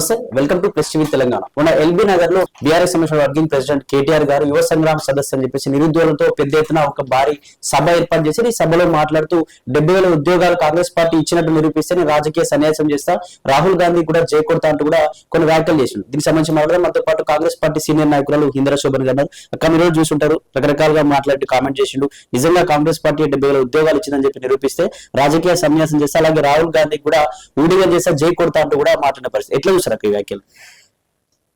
నమస్తే, welcome to press TV Telangana. మొన్న LB Nagar లో బీఆర్ఎస్ వర్కింగ్ ప్రెసిడెంట్ కేటీఆర్ గారు యువ సంగ్రామ సదస్సు అని చెప్పేసి నిరుద్యోగులతో పెద్ద ఎత్తున ఒక భారీ సభ ఏర్పాటు చేసి ఈ సభలో మాట్లాడుతూ 70,000 ఉద్యోగాలు కాంగ్రెస్ పార్టీ ఇచ్చినట్టు నిరూపిస్తే రాజకీయ సన్యాసం చేస్తా, రాహుల్ గాంధీ కూడా జై కొడతా అంటూ కూడా కొన్ని వ్యాఖ్యలు చేసింది. దీనికి సంబంధించి మాట్లాడడం మనతో పాటు కాంగ్రెస్ పార్టీ సీనియర్ నాయకురాలు ఇందిరా శోభన్ గారు అక్కడ మీరు చూసుంటారు, రకరకాలుగా మాట్లాడి కామెంట్ చేసిండు. నిజంగా కాంగ్రెస్ పార్టీ 70,000 ఉద్యోగాలు ఇచ్చిందని చెప్పి నిరూపిస్తే రాజకీయ సన్యాసం చేస్తే, అలాగే రాహుల్ గాంధీ కూడా ఊడిగా చేస్తే జై కొడతా అంటూ కూడా మాట్లాడిన పరిస్థితి. ఎట్లా చూసారు ఈ వ్యాఖ్యలు?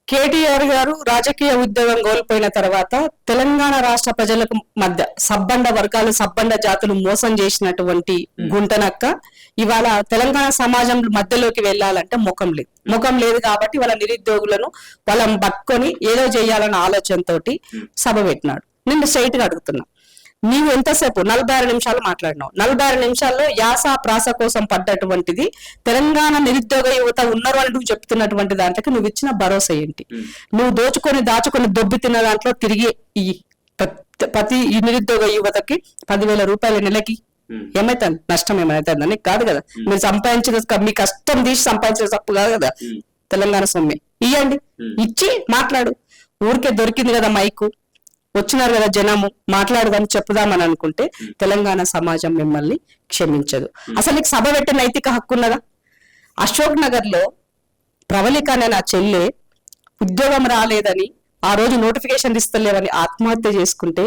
కేటీఆర్ గారు రాజకీయ ఉద్యోగం కోల్పోయిన తర్వాత తెలంగాణ రాష్ట్ర ప్రజలకు మధ్య సబ్బండ వర్గాలు సబ్బండ జాతులు మోసం చేసినటువంటి గుంటనక్క ఇవాళ తెలంగాణ సమాజం మధ్యలోకి వెళ్ళాలంటే ముఖం లేదు కాబట్టి వాళ్ళ నిరుద్యోగులను వాళ్ళని పట్టుకొని ఏదో చేయాలన్న ఆలోచనతోటి సభ పెట్టినాడు. నిన్ను స్ట్రైట్ గా అడుగుతున్నా, నీవు ఎంతసేపు 46 నిమిషాలు మాట్లాడినావు. 46 నిమిషాల్లో యాస ప్రాస కోసం పడ్డటువంటిది తెలంగాణ నిరుద్యోగ యువత ఉన్నారు అని నువ్వు చెప్తున్నటువంటి దాంట్లోకి నువ్వు ఇచ్చిన భరోసా ఏంటి? నువ్వు దాచుకొని దొబ్బి తిన్న దాంట్లో తిరిగి ప్రతి ఈ నిరుద్యోగ యువతకి 10,000 రూపాయల నెలకి ఏమైతుంది? నష్టం ఏమైతుందని కాదు కదా. మీరు సంపాదించిన మీ కష్టం తీసి సంపాదించిన తప్పు కాదు కదా. తెలంగాణ సొమ్మె ఇయ్యండి, ఇచ్చి మాట్లాడు. ఊరికే దొరికింది కదా మైకు, వచ్చినారు కదా జనము, మాట్లాడదని చెప్పుదామని అనుకుంటే తెలంగాణ సమాజం మిమ్మల్ని క్షమించదు. అసలు నీకు సభ పెట్టే నైతిక హక్కు ఉన్నదా? అశోక్ నగర్ లో ప్రవళిక అనే నా చెల్లె ఉద్యోగం రాలేదని ఆ రోజు నోటిఫికేషన్ ఇస్తలేవని ఆత్మహత్య చేసుకుంటే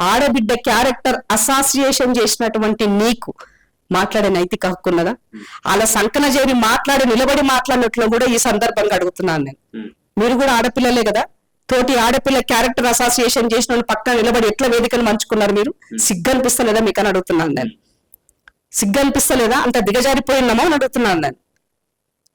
ఆడబిడ్డ క్యారెక్టర్ అసోసియేషన్ చేసినటువంటి నీకు మాట్లాడే నైతిక హక్కు ఉన్నదా? అలా సంకన చేరి నిలబడి మాట్లాడినట్లు కూడా ఈ సందర్భంగా అడుగుతున్నాను నేను. మీరు కూడా ఆడపిల్లలే కదా, తోటి ఆడపిల్ల క్యారెక్టర్ అసోసియేషన్ చేసిన పక్కన నిలబడి ఎట్లా వేదికను మంచుకున్నారు? మీరు సిగ్గనిపిస్తలేదా మీకు అని అడుగుతున్నాను నేను. సిగ్గనిపిస్తలేదా? అంత దిగజారిపోయినామా అని అడుగుతున్నాను నేను.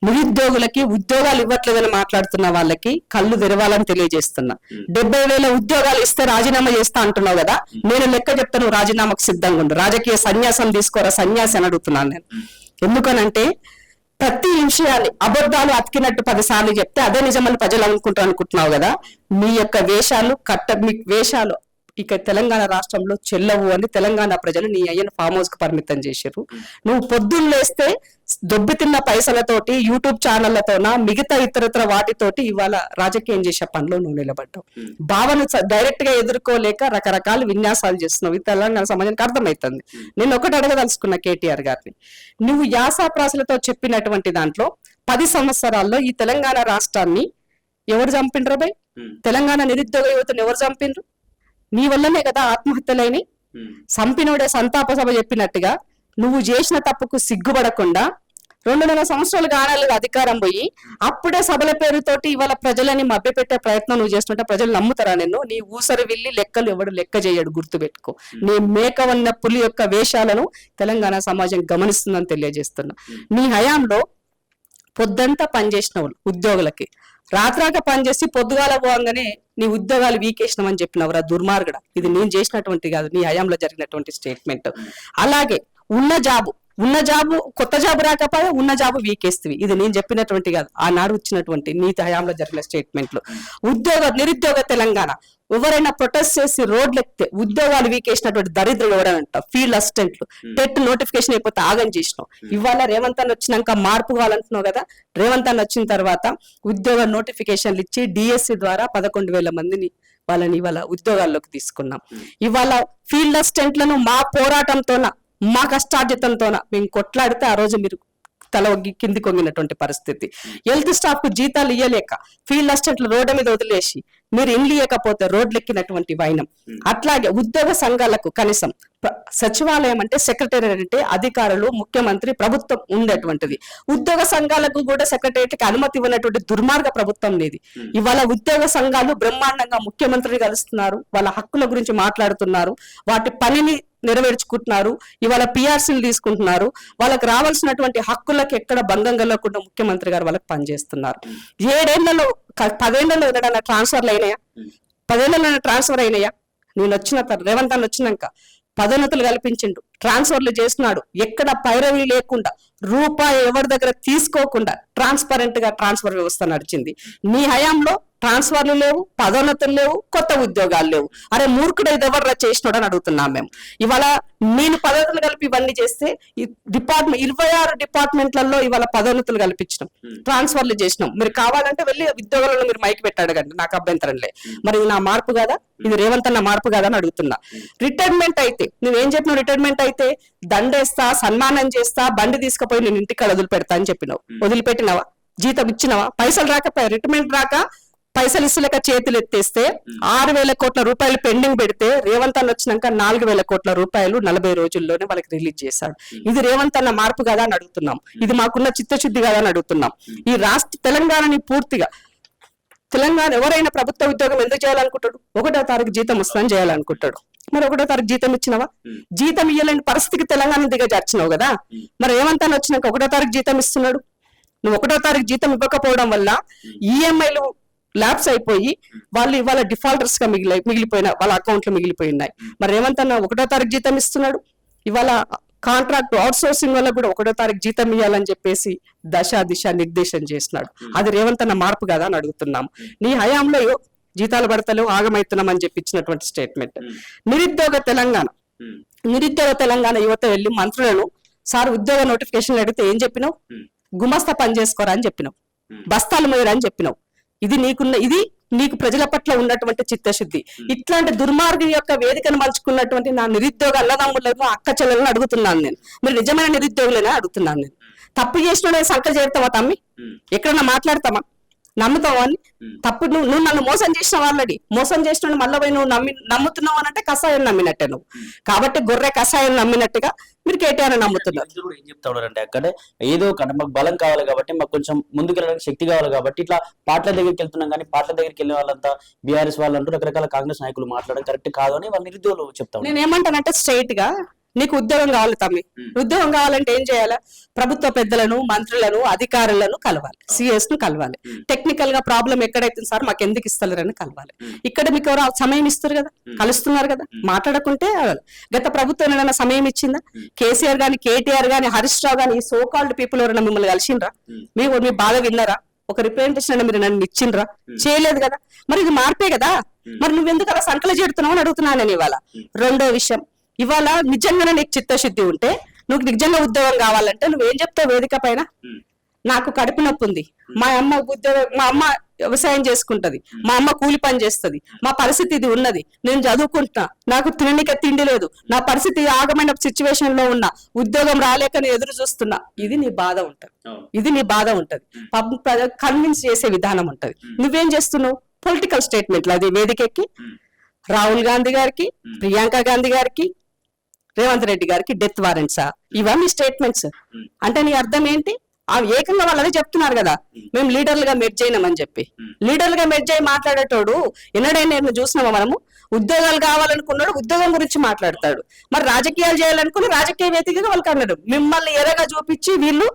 నిరుద్యోగులకి ఉద్యోగాలు ఇవ్వట్లేదని మాట్లాడుతున్న వాళ్ళకి కళ్ళు తెరవాలని తెలియజేస్తున్నా. 70,000 ఉద్యోగాలు ఇస్తే రాజీనామా చేస్తా అంటున్నావు కదా, నేను లెక్క చెప్తాను, రాజీనామాకు సిద్ధంగా ఉండు. రాజకీయ సన్యాసం తీసుకోరా సన్యాసి అని అడుగుతున్నాను నేను. ఎందుకనంటే ప్రతి విషయాన్ని అబద్ధాలు అతికినట్టు 10 సార్లు చెప్తే అదే నిజమని ప్రజలు అనుకుంటున్నావు కదా. మీ యొక్క వేషాలు ఇక తెలంగాణ రాష్ట్రంలో చెల్లవు అని తెలంగాణ ప్రజలు నీ అయ్యను ఫామ్ హౌస్ కు పరిమితం చేశారు. నువ్వు పొద్దున్న లేస్తే దొబ్బి తిన్న పైసలతోటి యూట్యూబ్ ఛానళ్లతోన మిగతా ఇతరత్ర వాటితోటి ఇవాళ రాజకీయం చేసే పనిలో నువ్వు నిలబడ్డావు. భావన డైరెక్ట్ గా ఎదుర్కోలేక రకరకాల విన్యాసాలు చేస్తున్నావు. ఇది తెలంగాణ సమాజానికి అర్థమవుతుంది. నేను ఒకటి అడగదలుచుకున్న కేటీఆర్ గారిని, నువ్వు యాసాప్రాసులతో చెప్పినటువంటి దాంట్లో 10 సంవత్సరాల్లో ఈ తెలంగాణ రాష్ట్రాన్ని ఎవరు చంపిండ్రు బై? తెలంగాణ నిరుద్యోగ యువతను ఎవరు చంపిండ్రు? నీ వల్లనే కదా ఆత్మహత్యలైన. సంపినోడే సంతాప సభ చెప్పినట్టుగా నువ్వు చేసిన తప్పుకు సిగ్గుపడకుండా 2.5 సంవత్సరాలుగా ఆనాలుగా అధికారం పోయి అప్పుడే సభల పేరుతోటి ఇవాళ ప్రజలని మభ్యపెట్టే ప్రయత్నం నువ్వు చేస్తుంటే ప్రజలు నమ్ముతారా నిన్ను? నీ ఊసరి వెళ్ళి లెక్కలు ఎవడు లెక్క చేయడు, గుర్తుపెట్టుకో. నీ మేకవన్న పులి యొక్క వేషాలను తెలంగాణ సమాజం గమనిస్తుందని తెలియజేస్తున్నా. నీ హయాంలో పొద్దంతా పనిచేసిన వాళ్ళు ఉద్యోగులకి రాత్రాక పనిచేసి పొద్దుగాల పోగానే నీ ఉద్యోగాలు వీకేసినామని చెప్పినవరా దుర్మార్గుడా. ఇది నేను చేసినటువంటి కాదు, నీ హయాంలో జరిగినటువంటి స్టేట్మెంట్. అలాగే ఉన్న జాబు కొత్త జాబు రాకపోయా ఉన్న జాబు వీకేస్తుంది, ఇది నేను చెప్పినటువంటి కాదు, ఆనాడు వచ్చినటువంటి నీతి హయాంలో జరిగిన స్టేట్మెంట్లు. నిరుద్యోగ తెలంగాణ ఎవరైనా ప్రొటెస్ట్ చేసి రోడ్లు ఎక్కితే ఉద్యోగాలు వీకేసినటువంటి దరిద్రులు ఎవరైనా ఫీల్డ్ అసిస్టెంట్లు టెట్ నోటిఫికేషన్ అయిపోతే ఆగం చేసినావు. ఇవాళ రేవంత్ అన్న వచ్చినాక మార్పు కావాలంటున్నావు కదా. రేవంత్ అన్న వచ్చిన తర్వాత ఉద్యోగ నోటిఫికేషన్లు ఇచ్చి డిఎస్సి ద్వారా 11,000 మందిని వాళ్ళని ఇవాళ ఉద్యోగాల్లోకి తీసుకున్నాం. ఇవాళ ఫీల్డ్ అసిస్టెంట్లను మా పోరాటంతోన మా కష్టార్జితంతోన మేము కొట్లాడితే ఆ రోజు మీరు తల కింది కొంగినటువంటి పరిస్థితి. హెల్త్ స్టాఫ్ కు జీతాలు ఇయ్యలేక ఫీల్డ్ అసిస్టెంట్లు రోడ్డు మీద వదిలేసి మీరు ఇండ్లు ఇయ్యకపోతే రోడ్లు ఎక్కినటువంటి వైనం. అట్లాగే ఉద్యోగ సంఘాలకు కనీసం సచివాలయం అంటే సెక్రటేరియట్ అంటే అధికారులు ముఖ్యమంత్రి ప్రభుత్వం ఉండేటువంటిది. ఉద్యోగ సంఘాలకు కూడా సెక్రటేరియట్కి అనుమతి ఇవ్వనటువంటి దుర్మార్గ ప్రభుత్వం లేదు. ఇవాళ ఉద్యోగ సంఘాలు బ్రహ్మాండంగా ముఖ్యమంత్రిని కలుస్తున్నారు, వాళ్ళ హక్కుల గురించి మాట్లాడుతున్నారు, వాటి పనిని నెరవేర్చుకుంటున్నారు. ఇవాళ పిఆర్సీలు తీసుకుంటున్నారు. వాళ్ళకి రావాల్సినటువంటి హక్కులకు ఎక్కడ భంగం కలగకుండా ముఖ్యమంత్రి గారు వాళ్ళకి పనిచేస్తున్నారు. 7 ఏళ్లలో 10 ఏళ్లలో ఏదైనా ట్రాన్స్ఫర్లు అయినాయా? 10 ఏళ్లలో ట్రాన్స్ఫర్ అయినాయా? నేను రేవంత్ అన్న వచ్చినాక పదోన్నతులు కల్పించిండు, ట్రాన్స్ఫర్లు చేస్తున్నాడు. ఎక్కడ పైరవీ లేకుండా రూపాయి ఎవరి దగ్గర తీసుకోకుండా ట్రాన్స్పరెంట్ గా ట్రాన్స్ఫర్ వ్యవస్థ నడిచింది. నీ హయాంలో ట్రాన్స్ఫర్లు లేవు, పదోన్నతులు లేవు, కొత్త ఉద్యోగాలు లేవు. అరే మూర్ఖుడు ఇది ఎవర్రా చేసినాడు అని అడుగుతున్నాం మేము. ఇవాళ నేను పదోన్నతులు కలిపి ఇవన్నీ చేస్తే ఈ 26 డిపార్ట్మెంట్లలో ఇవాళ పదోన్నతులు కల్పించినాం, ట్రాన్స్ఫర్లు చేసినాం. మీరు కావాలంటే వెళ్ళి ఉద్యోగాలను మీరు మైకి పెట్టాడు కండి, నాకు అభ్యంతరం లే. మరి ఇది నా మార్పు కదా, ఇది రేవంత్ అన్న మార్పు కదా అని అడుగుతున్నా. రిటైర్మెంట్ అయితే నువ్వేం చెప్పినావు? రిటైర్మెంట్ అయితే దండేస్తా, సన్మానం చేస్తా, బండి తీసుకుపోయి నేను ఇంటికి వదిలిపెడతా అని చెప్పినావు. వదిలిపెట్టినావా? జీతం ఇచ్చినావా? పైసలు రాకపోయా, రిటైర్మెంట్ రాక పైసలు ఇస్తలేక చేతులు ఎత్తేస్తే 6,000 కోట్ల రూపాయలు పెండింగ్ పెడితే రేవంత్ అన్న వచ్చినాక 4,000 కోట్ల రూపాయలు 40 రోజుల్లోనే వాళ్ళకి రిలీజ్ చేశాడు. ఇది రేవంత్ అన్న మార్పు కదా అని అడుగుతున్నాం. ఇది మాకున్న చిత్తశుద్ధి కదా అని అడుగుతున్నాం. ఈ రాష్ట్ర తెలంగాణని పూర్తిగా తెలంగాణ ఎవరైనా ప్రభుత్వ ఉద్యోగం ఎందుకు చేయాలనుకుంటాడు? 1వ తారీఖు జీతం వస్తుందని చేయాలనుకుంటాడు. మరి 1వ తారీఖు జీతం ఇచ్చినవా? జీతం ఇయ్యలేని పరిస్థితికి తెలంగాణ దిగజార్చినావు కదా. మరి రేవంత్ అన్న వచ్చినాక 1వ తారీఖు జీతం ఇస్తున్నాడు. నువ్వు 1వ తారీఖు జీతం ఇవ్వకపోవడం వల్ల ఈఎంఐలు ల్యాప్స్ అయిపోయి వాళ్ళు ఇవాళ డిఫాల్టర్స్ గా మిగిలిపోయిన వాళ్ళ అకౌంట్లు మిగిలిపోయినాయి. మరి రేవంత్ అన్న 1వ తారీఖు జీతం ఇస్తున్నాడు. ఇవాళ కాంట్రాక్ట్ అవుట్ సోర్సింగ్ వల్ల కూడా 1వ తారీఖు జీతం ఇవ్వాలని చెప్పేసి దిశ నిర్దేశం చేస్తున్నాడు. అది రేవంత్ అన్న మార్పు కదా అని అడుగుతున్నాం. నీ హయాంలో జీతాలు పడతలేవు, ఆగమవుతున్నాం అని చెప్పి ఇచ్చినటువంటి స్టేట్మెంట్. నిరుద్యోగ తెలంగాణ యువత వెళ్ళి మంత్రులను సార్ ఉద్యోగ నోటిఫికేషన్లు అడిగితే ఏం చెప్పినావు? గుమస్తా పని చేసుకోరా అని చెప్పినావు, బస్తాలు మోయరా అని చెప్పినావు. ఇది నీకు ప్రజల పట్ల ఉన్నటువంటి చిత్తశుద్ధి. ఇట్లాంటి దుర్మార్గం యొక్క వేదికను మలుచుకున్నటువంటి నా నిరుద్యోగ అన్నదమ్ములను, అక్క చెల్లెలను అడుగుతున్నాను నేను. మీరు నిజమైన నిరుద్యోగులనే అడుగుతున్నాను నేను. తప్పు చేసిన సంఖ్య చేరుతావా తమ్మి? ఎక్కడన్నా మాట్లాడతామా? నమ్ముతావు అని? తప్పు నువ్వు నన్ను మోసం చేసినావు, ఆల్రెడీ మోసం చేసిన మళ్ళీ పోయి నువ్వు నమ్ముతున్నావు అని అంటే కషాయం నమ్మినట్టే నువ్వు. కాబట్టి గొర్రె కషాయం నమ్మినట్టుగా మీరు కేటీఆర్ నమ్ముతున్నారు. ఏం చెప్తాడు అంటే అక్కడే ఏదో మాకు బలం కావాలి కాబట్టి, మాకు కొంచెం ముందుకు వెళ్ళడానికి శక్తి కావాలి కాబట్టి ఇట్లా పార్టీల దగ్గరికి వెళ్తున్నాం. కానీ పార్టీల దగ్గరికి వెళ్ళిన వాళ్ళంతా బీఆర్ఎస్ వాళ్ళు అంటూ రకరకాల కాంగ్రెస్ నాయకులు మాట్లాడడం కరెక్ట్ కాదు అని వాళ్ళ నిరుద్యోగులు చెప్తాను. నేను ఏమంటానంటే స్ట్రైట్ గా నీకు ఉద్యోగం కావాలి తమ్మి. ఉద్యోగం కావాలంటే ఏం చేయాలి? ప్రభుత్వ పెద్దలను, మంత్రులను, అధికారులను కలవాలి, సిఎస్ ను కలవాలి. టెక్నికల్ గా ప్రాబ్లం ఎక్కడైతే సార్ మాకు ఎందుకు ఇస్తలేరని కలవాలి. ఇక్కడ మీకు ఎవరు సమయం ఇస్తారు కదా, కలుస్తున్నారు కదా, మాట్లాడకుంటే గత ప్రభుత్వం ఏదైనా సమయం ఇచ్చిందా? కేసీఆర్ గాని, కేటీఆర్ గాని, హరీష్ రావు గాని, ఈ సో కాల్డ్ పీపుల్ ఎవరైనా మిమ్మల్ని కలిసిండ్రా? మీ బాధ విన్నారా? ఒక రిప్రజెంటేషన్ అయినా మీరు నన్ను ఇచ్చిండ్రా? చేయలేదు కదా. మరి ఇది మార్పే కదా. మరి నువ్వెందుకు అలా సంకలు చేడుతున్నావు అని అడుగుతున్నాను నేను ఇవాళ. రెండో విషయం, ఇవాళ నిజంగానే నీకు చిత్తశుద్ధి ఉంటే, నువ్వు నిజంగా ఉద్యోగం కావాలంటే నువ్వేం చెప్తావు వేదిక పైన? నాకు కడుపు నొప్పి ఉంది, మా అమ్మ వ్యవసాయం చేసుకుంటది, మా అమ్మ కూలి పని చేస్తుంది, మా పరిస్థితి ఇది ఉన్నది, నేను చదువుకుంటున్నా, నాకు తిననిక తిండి లేదు, నా పరిస్థితి ఆగమైన సిచ్యువేషన్ లో ఉన్నా, ఉద్యోగం రాలేక నేను ఎదురు చూస్తున్నా. ఇది నీ బాధ ఉంటది. కన్విన్స్ చేసే విధానం ఉంటది. నువ్వేం చేస్తున్నావు? పొలిటికల్ స్టేట్మెంట్లు అది వేదికెక్కి రాహుల్ గాంధీ గారికి, ప్రియాంక గాంధీ గారికి, రేవంత్ రెడ్డి గారికి డెత్ వారెంట్సా? ఇవన్నీ స్టేట్మెంట్స్. అంటే నీ అర్థం ఏంటి? ఏకంగా వాళ్ళు అదే చెప్తున్నారు కదా, మేము లీడర్లుగా మెర్జ్ అయినామని చెప్పి. లీడర్లుగా మెర్జ్ అయ్యి మాట్లాడేటోడు ఎన్నడైనా నేను చూసినామా? మనము ఉద్యోగాలు కావాలనుకున్నాడు, ఉద్యోగం గురించి మాట్లాడతాడు. మరి రాజకీయాలు చేయాలనుకుని రాజకీయ వేదికగా వాళ్ళకి అన్నాడు. మిమ్మల్ని ఎరగా చూపించి వీళ్ళు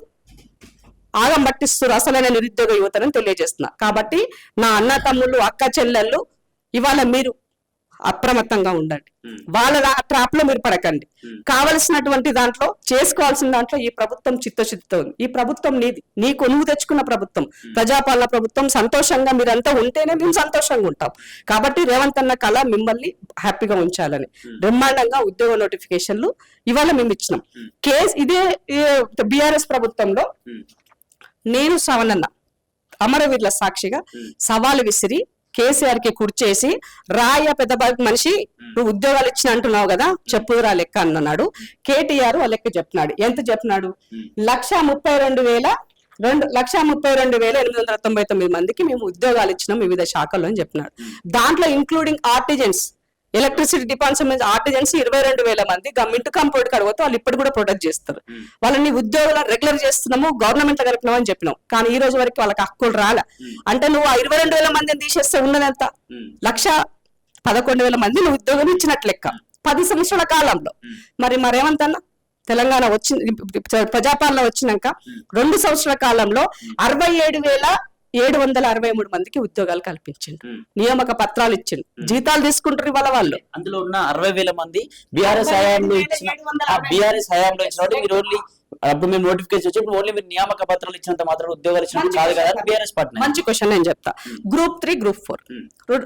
ఆగం పట్టిస్తారు అసలైన నిరుద్యోగ యువతని తెలియజేస్తున్నా. కాబట్టి నా అన్న తమ్ముళ్ళు, అక్క చెల్లెళ్ళు, ఇవాళ మీరు అప్రమత్తంగా ఉండండి. వాళ్ళ ట్రాప్ లో మీరు పడకండి. కావలసినటువంటి దాంట్లో, చేసుకోవాల్సిన దాంట్లో ఈ ప్రభుత్వం చిత్తశుద్ధితో ఉంది. ఈ ప్రభుత్వం నీది, నువ్వు తెచ్చుకున్న ప్రభుత్వం, ప్రజాపాలన ప్రభుత్వం. సంతోషంగా మీరంతా ఉంటేనే మేము సంతోషంగా ఉంటాం. కాబట్టి రేవంత్ అన్న కళ మిమ్మల్ని హ్యాపీగా ఉంచాలని బ్రహ్మాండంగా ఉద్యోగ నోటిఫికేషన్లు ఇవాళ మేము ఇచ్చినాం. ఇదే బీఆర్ఎస్ ప్రభుత్వంలో నేను శ్రవణన్న అమరవీరుల సాక్షిగా సవాలు విసిరి కేసీఆర్ కి కుర్చేసి, రాయ పెద్ద మనిషి నువ్వు ఉద్యోగాలు ఇచ్చిన అంటున్నావు కదా, చెప్పురా లెక్క అన్నాడు. కేటీఆర్ ఆ లెక్క చెప్తున్నాడు. ఎంత చెప్తున్నాడు? 1,32,899 మందికి మేము ఉద్యోగాలు ఇచ్చినాం వివిధ శాఖల్లో అని చెప్తున్నాడు. దాంట్లో including artisans, electricity department artisans 22,000 మంది గవర్నమెంట్ కంప్యూటర్ కడగతో వాళ్ళు ఇప్పుడు కూడా ప్రొటెక్ట్ చేస్తారు. వాళ్ళని ఉద్యోగాలు రెగ్యులర్ చేస్తున్నాము, గవర్నమెంట్ లో కలిపినాము అని చెప్పినావు. కానీ ఈ రోజు వరకు వాళ్ళకి హక్కులు రాలే. అంటే నువ్వు 22,000 మందిని తీసేస్తే ఉన్నదంత 1,11,000 మంది నువ్వు ఉద్యోగం ఇచ్చినట్లు లెక్క 10 సంవత్సరాల కాలంలో. మరేమంతన్నా తెలంగాణ ప్రజాపాలన వచ్చినాక 2 సంవత్సరాల కాలంలో 67,763 మందికి ఉద్యోగాలు కల్పించిండు, నియామక పత్రాలు ఇచ్చిండు, జీతాలు తీసుకుంటారు ఇవాళ వాళ్ళు. అందులో ఉన్న 60,000 మంది బీఆర్ఎస్ హయాంలో ఇచ్చిన మీరు ఓన్లీ అప్పుడు మేము నోటిఫికేషన్ వచ్చి ఓన్లీ మీరు నియామక పత్రాలు ఇచ్చినంత మాత్రం ఉద్యోగాలు ఇచ్చినట్టు కాదు కదా బీఆర్ఎస్ పార్టీ. మంచి క్వశ్చన్ నేను చెప్తా. గ్రూప్ 3 గ్రూప్ 4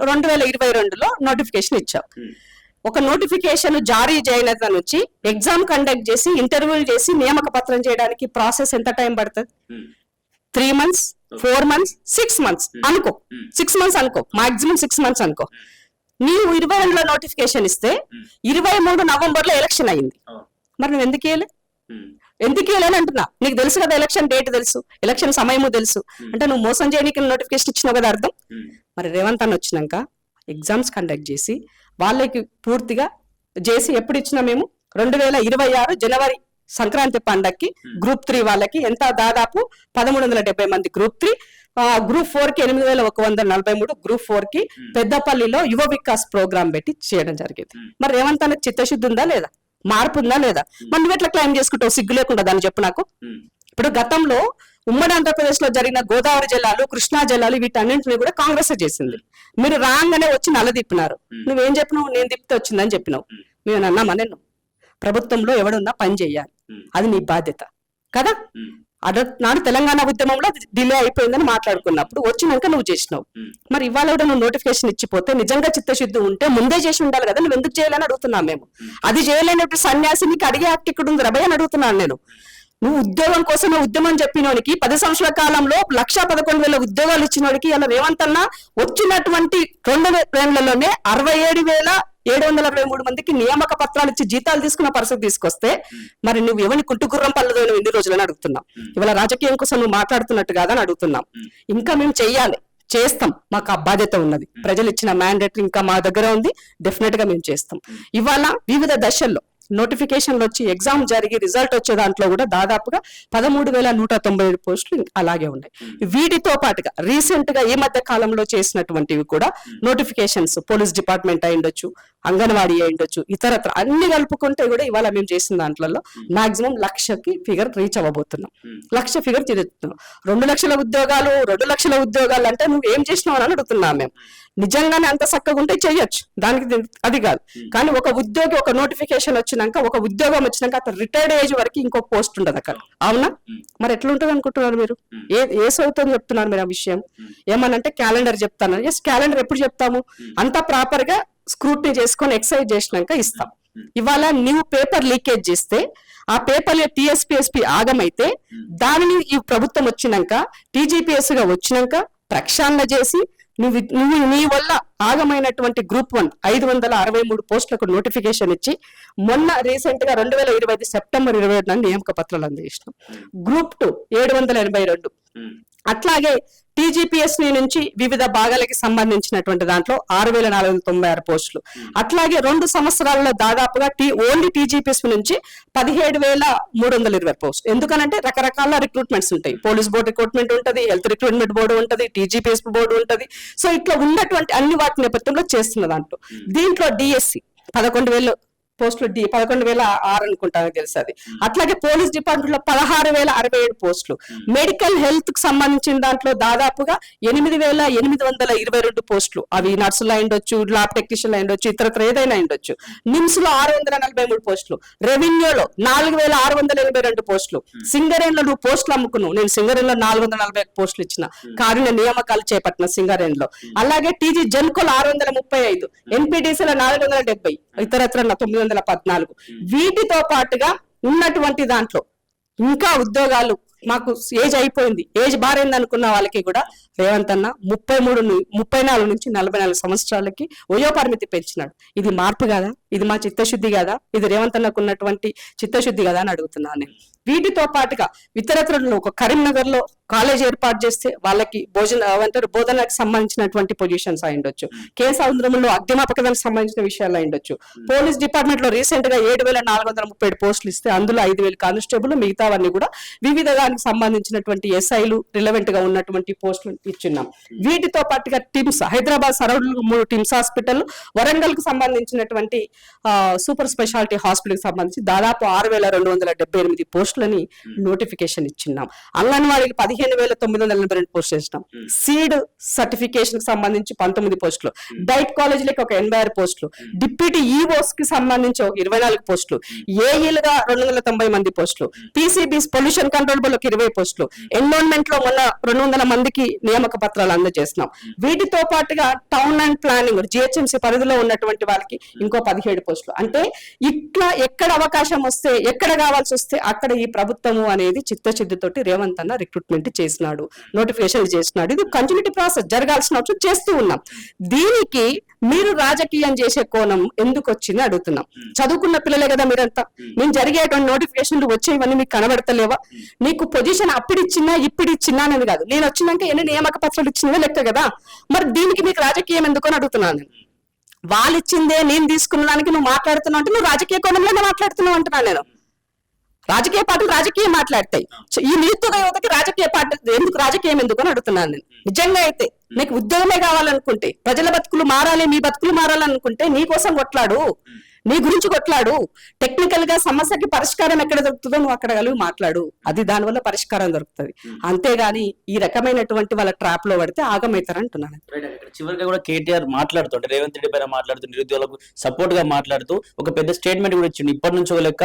2022లో నోటిఫికేషన్ ఇచ్చావు. ఒక నోటిఫికేషన్ జారీ చేయనంత నుంచి ఎగ్జామ్ కండక్ట్ చేసి ఇంటర్వ్యూలు చేసి నియామక పత్రం చేయడానికి ప్రాసెస్ ఎంత టైం పడుతుంది? 3 months, 4 months, 6 months అనుకో. 6 months అనుకో, మాక్సిమం 6 months అనుకో. నీవు 22లో నోటిఫికేషన్ ఇస్తే 23 నవంబర్లో ఎలక్షన్ అయింది. మరి నువ్వు ఎందుకు వేయలేని అంటున్నా. నీకు తెలుసు కదా ఎలక్షన్ డేట్ తెలుసు, ఎలక్షన్ సమయము తెలుసు. అంటే నువ్వు మోసం చేయడానికి నోటిఫికేషన్ ఇచ్చినావు కదా అర్థం. మరి రేవంత్ అన్న వచ్చినాక ఎగ్జామ్స్ కండక్ట్ చేసి వాళ్ళకి పూర్తిగా చేసి ఎప్పుడు ఇచ్చినా మేము 2026 జనవరి సంక్రాంతి పండక్కి గ్రూప్ 3 వాళ్ళకి ఎంత దాదాపు 1370 మంది గ్రూప్ 3, గ్రూప్ 4 కి 8143, గ్రూప్ 4 కి పెద్దపల్లిలో యువ వికాస్ ప్రోగ్రామ్ పెట్టి చేయడం జరిగింది. మరి రేవంత్ అన్నకి చిత్తశుద్ధి ఉందా లేదా, మార్పు ఉందా లేదా? మరి నువ్వు ఎట్లా క్లైమ్ చేసుకుంటావు? సిగ్గు లేకుండా దాన్ని చెప్పు నాకు. ఇప్పుడు గతంలో ఉమ్మడి ఆంధ్రప్రదేశ్ లో జరిగిన గోదావరి జిల్లాలు, కృష్ణా జిల్లాలు వీటన్నింటినీ కూడా కాంగ్రెస్ చేసింది. మీరు రాగానే వచ్చి నల్లదిప్పినారు. నువ్వేం చెప్పినావు? నేను తిప్పితే వచ్చిందని చెప్పినావు. మేము అన్నామా? నేను ప్రభుత్వంలో ఎవడున్నా పని చెయ్యాలి, అది నీ బాధ్యత కదా. నాడు తెలంగాణ ఉద్యమంలో డిలే అయిపోయిందని మాట్లాడుకున్నప్పుడు వచ్చినాక నువ్వు చేసినావు. మరి ఇవాళ కూడా నువ్వు నోటిఫికేషన్ ఇచ్చిపోతే నిజంగా చిత్తశుద్ధి ఉంటే ముందే చేసి ఉండాలి కదా. నువ్వు ఎందుకు చేయాలని అడుగుతున్నావు మేము. అది చేయలేనప్పుడు సన్యాసి నీకు అడిగే హక్కు ఇక్కడ ఉంది రబయ్య అని అడుగుతున్నాను నేను. నువ్వు ఉద్యోగం కోసం ఉద్యమం చెప్పినోడికి 10 సంవత్సరాల కాలంలో 1,11,000 ఉద్యోగాలు ఇచ్చినోడికి ఇలా రేవంత్ అన్న వచ్చినటువంటి 2 ఏళ్లలోనే 67,723 మందికి నియామక పత్రాలు ఇచ్చి జీతాలు తీసుకున్న పరిస్థితి తీసుకొస్తే మరి నువ్వు ఎవరిని కుంటుగుర్రం పల్లదో నువ్వు ఎన్ని రోజులని అడుగుతున్నావు. ఇవాళ రాజకీయం కోసం నువ్వు మాట్లాడుతున్నట్టు కాదని అడుగుతున్నాం. ఇంకా మేము చెయ్యాలి, చేస్తాం, మాకు ఆ బాధ్యత ఉన్నది. ప్రజలు ఇచ్చిన మ్యాండేట్ ఇంకా మా దగ్గర ఉంది, డెఫినెట్ గా మేము చేస్తాం. ఇవాళ వివిధ దశల్లో నోటిఫికేషన్లు వచ్చి ఎగ్జామ్ జరిగి రిజల్ట్ వచ్చే దాంట్లో కూడా దాదాపుగా 13,197 పోస్టులు అలాగే ఉన్నాయి. వీటితో పాటుగా రీసెంట్ గా ఈ మధ్య కాలంలో చేసినటువంటివి కూడా నోటిఫికేషన్స్ పోలీస్ డిపార్ట్మెంట్ అయి ఉండొచ్చు, అంగన్వాడీ అయి ఉండొచ్చు, ఇతరత్ర అన్ని కలుపుకుంటే కూడా ఇవాళ మేము చేసిన దాంట్లో మాక్సిమం 1,00,000కి ఫిగర్ రీచ్ అవ్వబోతున్నాం. 1,00,000 ఫిగర్ తిరుగుతున్నాం. 2,00,000 ఉద్యోగాలు 2,00,000 ఉద్యోగాలు అంటే నువ్వు ఏం చేసినావు అని అడుగుతున్నాం మేము. నిజంగానే అంత చక్కగా ఉంటే చెయ్యొచ్చు, దానికి అది కాదు. కానీ ఒక ఉద్యోగి ఒక నోటిఫికేషన్ వచ్చినాక, ఒక ఉద్యోగం వచ్చినాక అతను రిటైర్డ్ ఏజ్ వరకు ఇంకో పోస్ట్ ఉండదు అక్కడ. అవునా? మరి ఎట్లా ఉంటుంది అనుకుంటున్నారు మీరు? ఏ సౌతో చెప్తున్నారు మీరు ఆ విషయం? ఏమనంటే క్యాలెండర్ చెప్తాను. ఎస్, క్యాలెండర్ ఎప్పుడు చెప్తాము? అంతా ప్రాపర్ గా స్క్రూటినీ చేసుకొని ఎక్సైజ్ చేసినాక ఇస్తాం. ఇవాళ నీవు పేపర్ లీకేజ్ చేస్తే ఆ పేపర్ టీఎస్పీఎస్పీ ఆగమైతే దానిని ఈ ప్రభుత్వం వచ్చినాక టీజీపీఎస్ గా వచ్చినాక ప్రక్షాళన చేసి నువ్వు నీ వల్ల ఆగమైనటువంటి గ్రూప్ 1 563 పోస్టులకు నోటిఫికేషన్ ఇచ్చి మొన్న రీసెంట్ గా 2025 సెప్టెంబర్ 27న నియామక పత్రాలు అందజేసినాం. గ్రూప్ 2 782. అట్లాగే టీజీపీఎస్ నుంచి వివిధ భాగాలకి సంబంధించినటువంటి దాంట్లో 6,496 పోస్టులు. అట్లాగే 2 సంవత్సరాల్లో దాదాపుగా ఓన్లీ టీజీపీఎస్ నుంచి 17,320 పోస్టులు. ఎందుకనంటే రకరకాల రిక్రూట్మెంట్స్ ఉంటాయి. పోలీస్ బోర్డు రిక్రూట్మెంట్ ఉంటుంది, హెల్త్ రిక్రూట్మెంట్ బోర్డు ఉంటుంది, టీజీపీఎస్ బోర్డు ఉంటుంది. సో ఇట్లా ఉన్నటువంటి అన్ని వాటి నేపథ్యంలో చేస్తున్న దాంట్లో దీంట్లో డిఎస్సి 11,000 పోస్టులు, 11,006 అనుకుంటాను తెలుసు అది. అట్లాగే పోలీస్ డిపార్ట్మెంట్ లో 16,067 పోస్టులు. మెడికల్ హెల్త్ కి సంబంధించిన దాంట్లో దాదాపుగా 8,822 పోస్టులు. అవి నర్సులు అయిండొచ్చు, ల్యాబ్ టెక్నీషియన్లు అయిండొచ్చు, ఇతరత్ర ఏదైనా అయిండొచ్చు. నిమ్స్ లో 643 పోస్టులు. రెవెన్యూలో 4,682 పోస్టులు. సింగరేణిలో నువ్వు పోస్టులు అమ్ముకున్నావు. నేను సింగరేణిలో 440 పోస్టులు ఇచ్చిన, కారుణ్య నియామకాలు చేపట్టిన సింగరేణిలో. అలాగే టీజీ జెన్కోలో 635, ఎన్పీటీసీలో 470, ఇతరత్ర 914. వీటితో పాటుగా ఉన్నటువంటి దాంట్లో ఇంకా ఉద్యోగాలు మాకు ఏజ్ అయిపోయింది, ఏజ్ బారైంది అనుకున్న వాళ్ళకి కూడా రేవంత్ అన్న 34 నుంచి 44 సంవత్సరాలకి వయో పరిమితి పెంచినాడు. ఇది మార్పు కాదా? ఇది మా చిత్తశుద్ధి కాదా? ఇది రేవంత్ అన్నకు ఉన్నటువంటి చిత్తశుద్ధి కదా అని అడుగుతున్నాను నేను. వీటితో పాటుగా ఇతరత్రలో ఒక కరీంనగర్ లో కాలేజ్ ఏర్పాటు చేస్తే వాళ్ళకి బోధనకు సంబంధించినటువంటి పొజిషన్స్ అయి ఉండొచ్చు. కేసాంధ్రంలో అగ్నిమాపకతకు సంబంధించిన విషయాలు అయి ఉండొచ్చు. పోలీస్ డిపార్ట్మెంట్ లో రీసెంట్ గా 7,437 పోస్టులు ఇస్తే అందులో 5,000 కానిస్టేబుల్, మిగతావన్నీ కూడా వివిధ దానికి సంబంధించినటువంటి ఎస్ఐలు రిలవెంట్ గా ఉన్నటువంటి పోస్టులు ఇచ్చున్నాం. వీటితో పాటుగా TIMS, Hyderabad surround 3 TIMS hospital, Warangal కు సంబంధించినటువంటి సూపర్ స్పెషాలిటీ హాస్పిటల్ కి సంబంధించి దాదాపు 6,278 పోస్టులని నోటిఫికేషన్ ఇచ్చిన్నాం. అంగన్వాడీకి 15,982 పోస్టులు ఇచ్చినాం. సీడ్ సర్టిఫికేషన్ కి సంబంధించి 19 పోస్టులు, డైట్ కాలేజీలకి ఒక 86 పోస్టులు, డిప్యూటీ ఈఓస్ కి సంబంధించి ఒక 24 పోస్టులు, ఏఈలుగా 290 మంది పోస్టులు, పీసీబీస్ పొల్యూషన్ కంట్రోల్ బోర్డుకి 20 పోస్టులు, ఎన్విరాన్మెంట్ లో మొన్న 200 మందికి నియామక పత్రాలు అందజేస్తున్నాం. వీటితో పాటుగా టౌన్ అండ్ ప్లానింగ్ జిహెచ్ఎంసీ పరిధిలో ఉన్నటువంటి వాళ్ళకి ఇంకో 17 పోస్టులు. అంటే ఇట్లా ఎక్కడ అవకాశం వస్తే, ఎక్కడ కావాల్సి వస్తే అక్కడ ఈ ప్రభుత్వము అనేది చిత్తశుద్ధితోటి రేవంత్ అన్న రిక్రూట్మెంట్ చేసినాడు, నోటిఫికేషన్ చేసినాడు. ఇది కంటిన్యూటీ ప్రాసెస్, జరగాల్సిన అవసరం చేస్తూ ఉన్నాం. దీనికి మీరు రాజకీయం చేసే కోణం ఎందుకు వచ్చింది అడుగుతున్నాం. చదువుకున్న పిల్లలే కదా మీరంతా. నేను జరిగేటువంటి నోటిఫికేషన్లు వచ్చేవన్నీ మీకు కనబడతలేవా? నీకు పొజిషన్ అప్పుడు ఇచ్చినా ఇప్పుడు ఇచ్చినా అనేది కాదు, నేను వచ్చినాక ఎన్ని నియామక పత్రాలు ఇచ్చినవే లెక్క కదా. మరి దీనికి మీకు రాజకీయం ఎందుకు అని అడుగుతున్నాను నేను. వాళ్ళు ఇచ్చిందే నేను తీసుకున్న దానికి నువ్వు మాట్లాడుతున్నావు అంటే నువ్వు రాజకీయ కోణంలోనే మాట్లాడుతున్నావు అంటున్నాను నేను. రాజకీయ పార్టీలు రాజకీయం మాట్లాడతాయి. ఈ నిరుద్యోగ యువతకి రాజకీయ పార్టీ ఎందుకు, రాజకీయం ఎందుకు అని అడుగుతున్నాను నేను. నిజంగా అయితే నీకు ఉద్యోగమే కావాలనుకుంటే, ప్రజల బతుకులు మారాలి, మీ బతుకులు మారాలనుకుంటే నీ కోసం కొట్లాడు, నీ గురించి కొట్లాడు. టెక్నికల్ గా సమస్యకి పరిష్కారం ఎక్కడ దొరుకుతుందో నువ్వు అక్కడ కలిగి మాట్లాడు. అది దానివల్ల పరిష్కారం దొరుకుతుంది. అంతేగాని ఈ రకమైనటువంటి వాళ్ళ ట్రాప్ లో పడితే ఆగమవుతారంటున్నాను. చివరిగా కూడా కేటీఆర్ మాట్లాడుతూ అంటే రేవంత్ రెడ్డి పైన మాట్లాడుతూ నిరుద్యోగులకు సపోర్ట్ గా మాట్లాడుతూ ఒక పెద్ద స్టేట్మెంట్ కూడా ఇచ్చిండు. ఇప్పటి నుంచి ఒక లెక్క,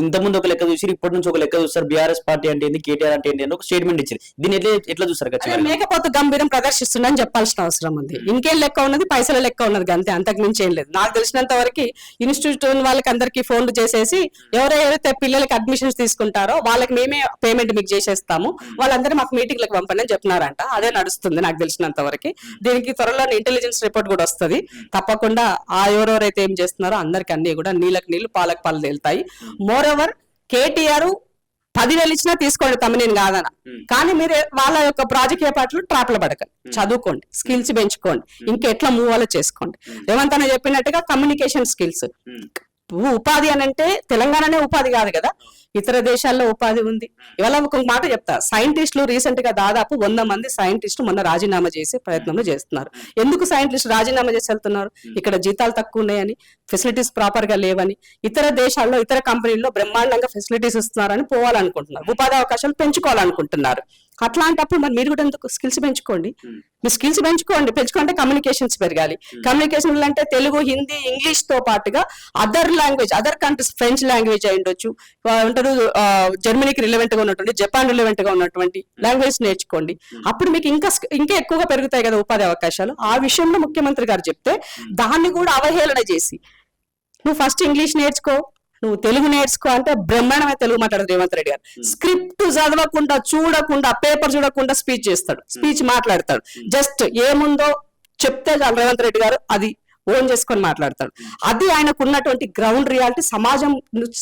ఇంత ముందు ఒక లెక్క చూసి ఇప్పటి నుంచి ఒక లెక్క చూస్తారు. బీఆర్ఎస్ పార్టీ అంటే ఏంది, కేటీఆర్ అంటే ఏంటి అని ఒక స్టేట్మెంట్ ఇచ్చింది. దీన్ని ఎట్లా చూస్తారు? మేకపోతే గంభీరం ప్రదర్శిస్తుందని చెప్పాల్సిన అవసరం ఉంది. ఇంకేం లెక్క ఉన్నది, పైసల లెక్క ఉన్నది, అంతే, అంతకు మించి ఏం లేదు. నాకు తెలిసినంత వరకు ఇన్స్టిట్యూట్ వాళ్ళకి అందరికి ఫోన్లు చేసేసి ఎవరైతే పిల్లలకి అడ్మిషన్స్ తీసుకుంటారో వాళ్ళకి మేమే పేమెంట్ మీకు చేసేస్తాము, వాళ్ళందరూ మాకు మీటింగ్లకు పంపండి అని చెప్తున్నారంట. అదే నడుస్తుంది నాకు తెలిసినంత వరకు. దీనికి త్వరలో ఇంటెలిజెన్స్ రిపోర్ట్ కూడా వస్తుంది. తప్పకుండా ఆ ఎవరెవరైతే ఏం చేస్తున్నారో అందరికి అన్ని కూడా నీళ్ళకి నీళ్లు పాలకు పాలు తేలుతాయి. మోర్ ఓవర్ కేటీఆర్ 10,000 ఇచ్చినా తీసుకోండి, తమ్మినేని కాదన. కానీ మీరు వాళ్ళ యొక్క రాజకీయ పార్టీలు ట్రాప్లు పడకండి, చదువుకోండి, స్కిల్స్ పెంచుకోండి, ఇంకా ఎట్లా మూవ్ అవ్వాలో చేసుకోండి. రేవంత్ అన్న చెప్పినట్టుగా కమ్యూనికేషన్ స్కిల్స్, ఉపాధి అని అంటే తెలంగాణనే ఉపాధి కాదు కదా, ఇతర దేశాల్లో ఉపాధి ఉంది. ఇవాళ ఒక మాట చెప్తా, సైంటిస్టులు రీసెంట్ గా దాదాపు 100 మంది సైంటిస్టులు మొన్న రాజీనామా చేసే ప్రయత్నంలో చేస్తున్నారు. ఎందుకు సైంటిస్టులు రాజీనామా చేసి వెళ్తున్నారు? ఇక్కడ జీతాలు తక్కువ ఉన్నాయని, ఫెసిలిటీస్ ప్రాపర్ గా లేవని. ఇతర దేశాల్లో ఇతర కంపెనీల్లో బ్రహ్మాండంగా ఫెసిలిటీస్ ఇస్తున్నారని పోవాలనుకుంటున్నారు, ఉపాధి అవకాశాలు పెంచుకోవాలనుకుంటున్నారు. అట్లాంటప్పుడు మరి మీరు కూడా ఎందుకు స్కిల్స్ పెంచుకోండి, మీ స్కిల్స్ పెంచుకుంటే కమ్యూనికేషన్స్ పెరగాలి. కమ్యూనికేషన్ అంటే తెలుగు, హిందీ, ఇంగ్లీష్ తో పాటుగా other language, other countries French language అయి ఉండొచ్చు, అంటారు జర్మనీకి రిలవెంట్ గా ఉన్నటువంటి, జపాన్ రిలవెంట్ గా ఉన్నటువంటి లాంగ్వేజ్ నేర్చుకోండి. అప్పుడు మీకు ఇంకా ఎక్కువగా పెరుగుతాయి కదా ఉపాధి అవకాశాలు. ఆ విషయంలో ముఖ్యమంత్రి గారు చెప్తే దాన్ని కూడా అవహేళన చేసి నువ్వు ఫస్ట్ ఇంగ్లీష్ నేర్చుకో, నువ్వు తెలుగు నేర్చుకో అంటే బ్రహ్మాండమైన తెలుగు మాట్లాడదు రేవంత్ రెడ్డి గారు. స్క్రిప్ట్ చదవకుండా, చూడకుండా, పేపర్ చూడకుండా స్పీచ్ చేస్తాడు, స్పీచ్ మాట్లాడతాడు. జస్ట్ ఏముందో చెప్తే చాలు రేవంత్ రెడ్డి గారు అది ఓన్ చేసుకొని మాట్లాడతాడు. అది ఆయనకు ఉన్నటువంటి గ్రౌండ్ రియాలిటీ, సమాజం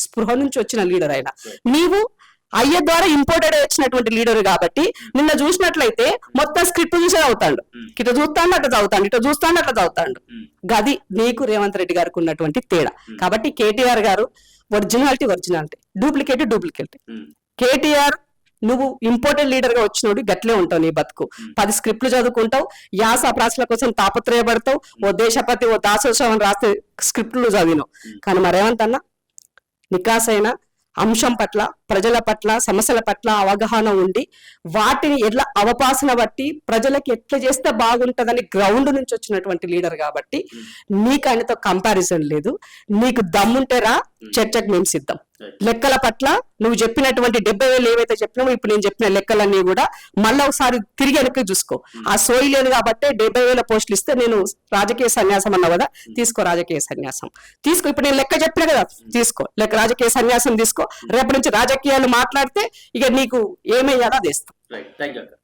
స్పృహ నుంచి వచ్చిన లీడర్ ఆయన. నీవు అయ్య ద్వారా ఇంపోర్టెడ్ వచ్చినటువంటి లీడర్ కాబట్టి నిన్న చూసినట్లయితే మొత్తం స్క్రిప్ట్ చూసే అవుతాడు, ఇట్లా చూస్తాడు అట్లా చదువుతాడు, ఇట్లా చూస్తాడు అట్లా చదువుతాడు. గది నీకు రేవంత్ రెడ్డి గారికి ఉన్నటువంటి తేడా. కాబట్టి కేటీఆర్ గారు ఒరిజినాలిటీ, డూప్లికేట్. కేటీఆర్ నువ్వు ఇంపార్టెంట్ లీడర్ గా వచ్చినోడు గట్లే ఉంటావు, నీ బతుకు 10 స్క్రిప్ట్లు చదువుకుంటావు, యాస ప్రాసల కోసం తాపత్రయపడతావు, ఓ దేశపతి ఓ దాసోత్సవం రాస్తే స్క్రిప్ట్లు చదివినావు. కానీ మరేమంత అన్నా నికాసైన అంశం పట్ల, ప్రజల పట్ల, సమస్యల పట్ల అవగాహన ఉండి వాటిని ఎట్లా అవపాసన బట్టి ప్రజలకి ఎట్లా చేస్తే బాగుంటదని గ్రౌండ్ నుంచి వచ్చినటువంటి లీడర్ కాబట్టి నీకు ఆయనతో కంపారిజన్ లేదు. నీకు దమ్ముంటే రా, చర్చకు మేము సిద్ధం. లెక్కల పట్ల నువ్వు చెప్పినటువంటి 70,000 ఏవైతే చెప్పినావో ఇప్పుడు నేను చెప్పిన లెక్కలన్నీ కూడా మళ్ళీ ఒకసారి తిరిగి వెనక్కి చూసుకో. ఆ సోయి లేదు కాబట్టి 70,000 పోస్టులు ఇస్తే నేను రాజకీయ సన్యాసం అన్నా కదా, తీసుకో రాజకీయ సన్యాసం తీసుకో. ఇప్పుడు నేను లెక్క చెప్పినా కదా, తీసుకో రాజకీయ సన్యాసం తీసుకో. రేపటి నుంచి రాజకీయాలు మాట్లాడితే ఇక నీకు ఏమయ్యాలో అది ఇస్తాం.